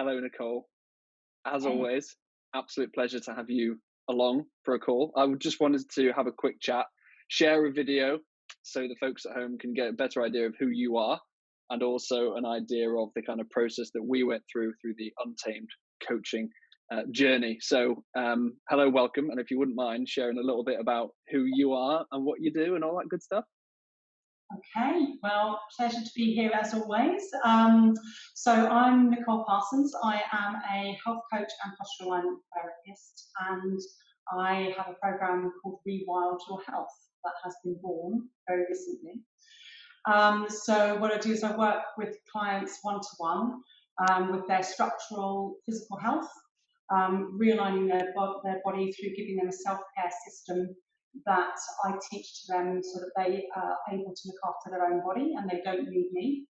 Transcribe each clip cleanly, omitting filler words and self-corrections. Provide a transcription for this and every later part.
Hello, Nicole. As Hey. always, absolute pleasure to have you along for a call. I just wanted to have a quick chat, share a video so the folks at home can get a better idea of who you are and also an idea of the kind of process that we went through the Untamed coaching journey. So, hello, welcome. And if you wouldn't mind sharing a little bit about who you are and what you do and all that good stuff. Okay, well, pleasure to be here as always. So I'm Nicole Parsons. I am a health coach and postural alignment therapist, and I have a program called Rewild Your Health that has been born very recently. So what I do is I work with clients one-to-one with their structural physical health, realigning their body through giving them a self-care system that I teach to them so that they are able to look after their own body and they don't need me.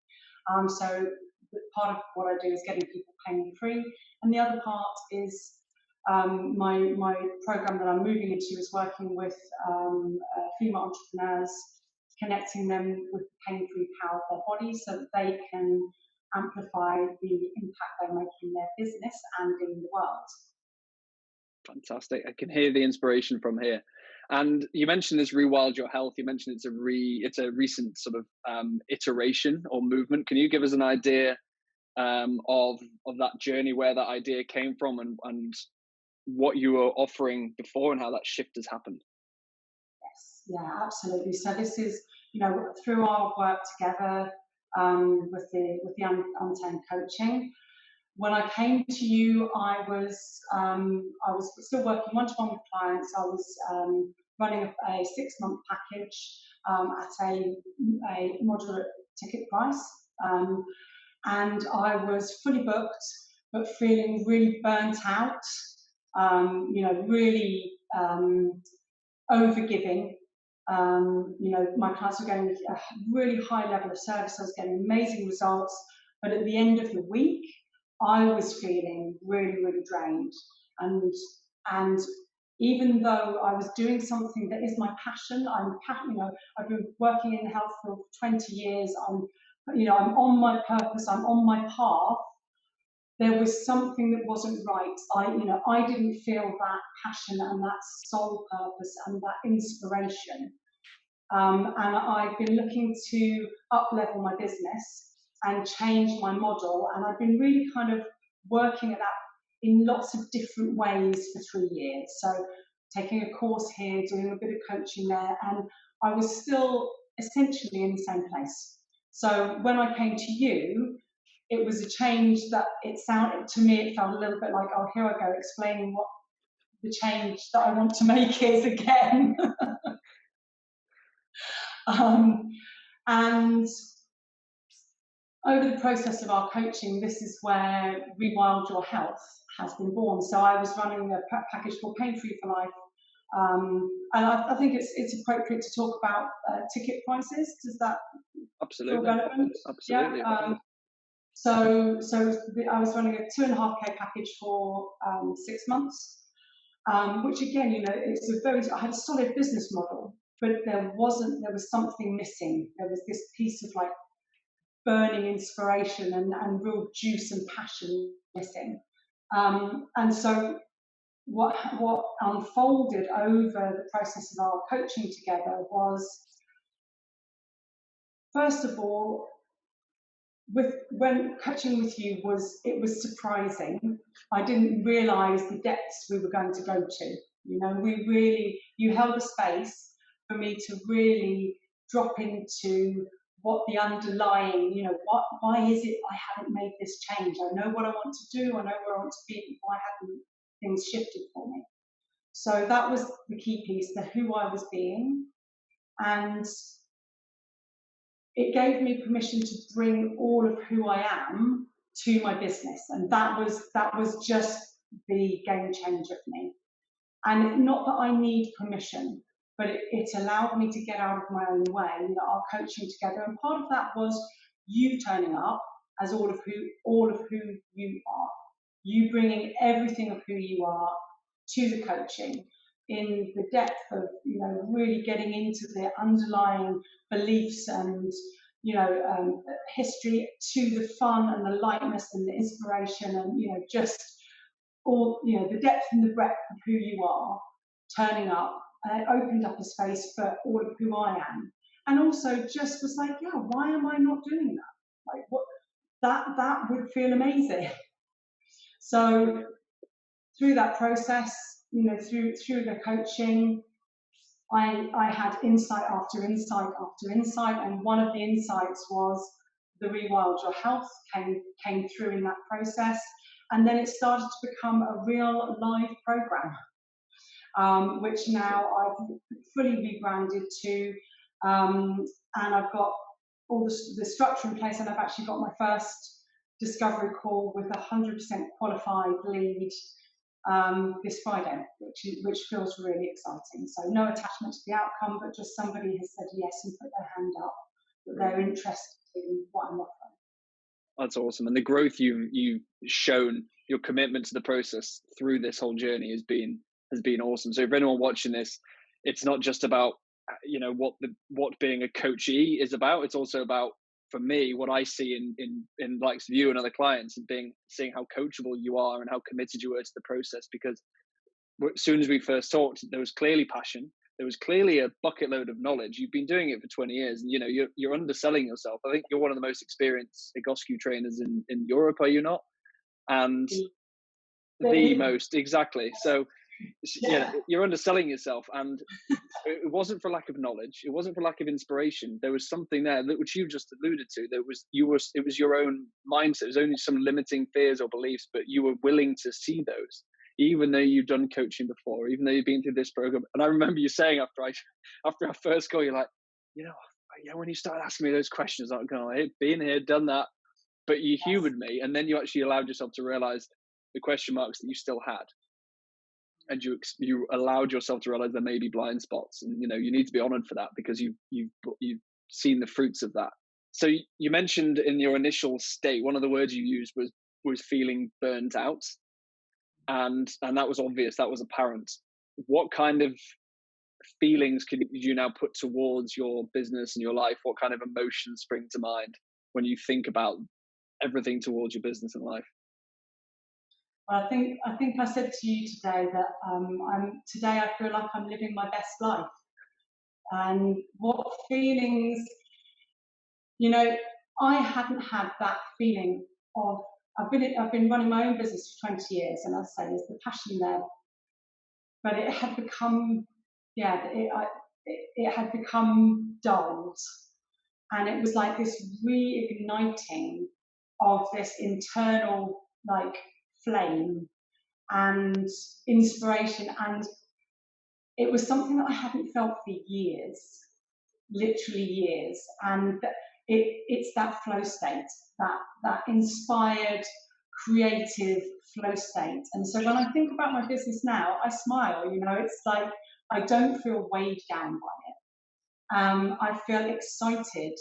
So part of what I do is getting people pain-free, and the other part is my program that I'm moving into is working with female entrepreneurs, connecting them with the pain-free power of their body so that they can amplify the impact they make in their business and in the world. Fantastic. I can hear the inspiration from here. And you mentioned this Rewild Your Health. You mentioned it's a recent sort of iteration or movement. Can you give us an idea of that journey, where that idea came from, and what you were offering before, and how that shift has happened? Yes, yeah, absolutely. So this is, through our work together with the Untamed coaching. When I came to you, I was still working one-to-one with clients. I was running a 6-month package at a moderate ticket price, and I was fully booked, but feeling really burnt out. Really overgiving. My clients were getting a really high level of service. I was getting amazing results, but at the end of the week, I was feeling really, really drained. And even though I was doing something that is my passion, I've been working in the health field for 20 years. I'm on my purpose. I'm on my path. There was something that wasn't right. I didn't feel that passion and that soul purpose and that inspiration. And I've been looking to up-level my business and change my model. And I've been really kind of working at that in lots of different ways for 3 years. So taking a course here, doing a bit of coaching there, and I was still essentially in the same place. So when I came to you, it was a change that it felt a little bit like, oh, here I go, explaining what the change that I want to make is again. And over the process of our coaching, this is where Rewild Your Health has been born. So I was running a package called Pain Free for Life. And I think it's appropriate to talk about ticket prices. Does that Absolutely. feel relevant? Absolutely. Yeah. So I was running a 2.5K package for 6 months, which again, I had a solid business model, but there was something missing. There was this piece of like burning inspiration and real juice and passion missing. And so what unfolded over the process of our coaching together was, first of all, when coaching with you it was surprising. I didn't realize the depths we were going to go to. You held a space for me to really drop into what the underlying, why is it I haven't made this change? I know what I want to do, I know where I want to be, why haven't things shifted for me? So that was the key piece, the who I was being. And it gave me permission to bring all of who I am to my business. And that was just the game changer for me. And not that I need permission, but it allowed me to get out of my own way, our coaching together. And part of that was you turning up as all of who you are, you bringing everything of who you are to the coaching in the depth of, really getting into the underlying beliefs and history to the fun and the lightness and the inspiration and, just all, the depth and the breadth of who you are turning up. And it opened up a space for all of who I am. And also just was like, yeah, why am I not doing that? Like, what, that would feel amazing. So through that process, through the coaching, I had insight after insight after insight, and one of the insights was the Rewild Your Health came through in that process, and then it started to become a real live program, which now I've fully rebranded to, and I've got all the structure in place, and I've actually got my first discovery call with 100% qualified lead this Friday, which feels really exciting. So no attachment to the outcome, but just somebody has said yes and put their hand up that they're interested in what I'm offering. That's awesome. And the growth you've shown, your commitment to the process through this whole journey has been awesome. So if anyone watching this, it's not just about what being a coachee is about. It's also about, for me, what I see in likes of you and other clients, and seeing how coachable you are and how committed you were to the process. Because as soon as we first talked, there was clearly passion. There was clearly a bucket load of knowledge. You've been doing it for 20 years, and you're underselling yourself. I think you're one of the most experienced Egoscue trainers in Europe, are you not? And the most, exactly. So you're underselling yourself, and it wasn't for lack of knowledge. It wasn't for lack of inspiration. There was something there which you just alluded to. It was your own mindset. It was only some limiting fears or beliefs, but you were willing to see those, even though you've done coaching before, even though you've been through this program. And I remember you saying after our first call, you're like, when you started asking me those questions, I'm going, I've been here, done that, but you humored me, and then you actually allowed yourself to realize the question marks that you still had. And you allowed yourself to realize there may be blind spots, and you need to be honored for that, because you've seen the fruits of that. So you mentioned in your initial state, one of the words you used was feeling burnt out, and that was obvious, that was apparent. What kind of feelings could you now put towards your business and your life? What kind of emotions spring to mind when you think about everything towards your business and life? I think I said to you today that today I feel like I'm living my best life. And what feelings, I hadn't had that feeling of, I've been running my own business for 20 years, and I say there's the passion there, but it had become, it had become dulled, and it was like this reigniting of this internal flame and inspiration, and it was something that I hadn't felt for years, literally years. And it's that flow state, that inspired, creative flow state. And so when I think about my business now, I smile. It's like I don't feel weighed down by it. I feel excited.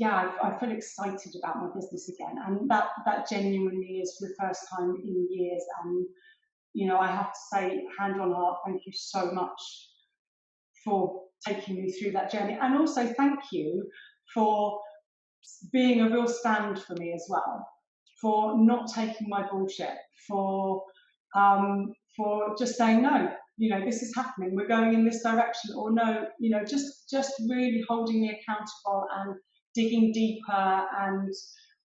I feel excited about my business again, and that genuinely is for the first time in years. And I have to say, hand on heart, thank you so much for taking me through that journey, and also thank you for being a real stand for me as well, for not taking my bullshit, for just saying no. This is happening. We're going in this direction, or no. Just really holding me accountable and digging deeper. And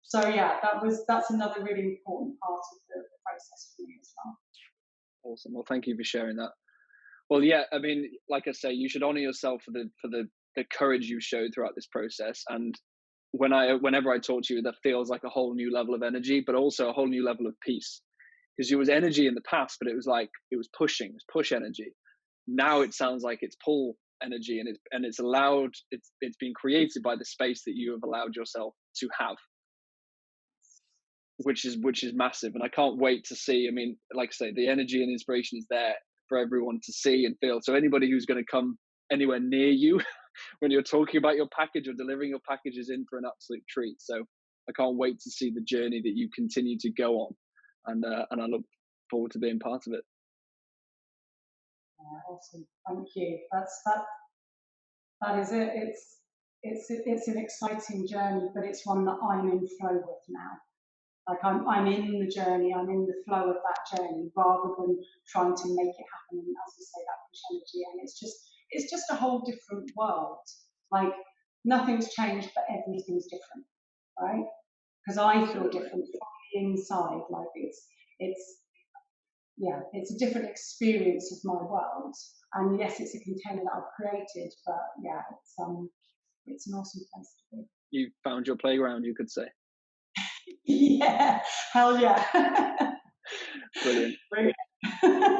so that's another really important part of the process for me as well. Awesome. Well, thank you for sharing that. Well, yeah, I mean, like I say, you should honor yourself for the courage you showed throughout this process. And whenever I talk to you, that feels like a whole new level of energy, but also a whole new level of peace. Because there was energy in the past, but it was pushing, it was push energy. Now it sounds like it's pull energy, and it's allowed, it's been created by the space that you have allowed yourself to have, which is massive. And I can't wait to see. I mean, like I say, the energy and inspiration is there for everyone to see and feel. So anybody who's going to come anywhere near you when you're talking about your package or delivering your package is in for an absolute treat. So I can't wait to see the journey that you continue to go on, and I look forward to being part of it. Yeah, awesome. Thank you. That is it. it's an exciting journey, but it's one that I'm in flow with now. Like I'm in the journey, I'm in the flow of that journey, rather than trying to make it happen. And as you say, that push energy, and it's just a whole different world. Like nothing's changed, but everything's different, right? Because I feel different from the inside. Like it's yeah, it's a different experience of my world. And yes, it's a container that I've created, but yeah, it's an awesome place to be. You found your playground, you could say. Yeah, hell yeah. Brilliant. Brilliant.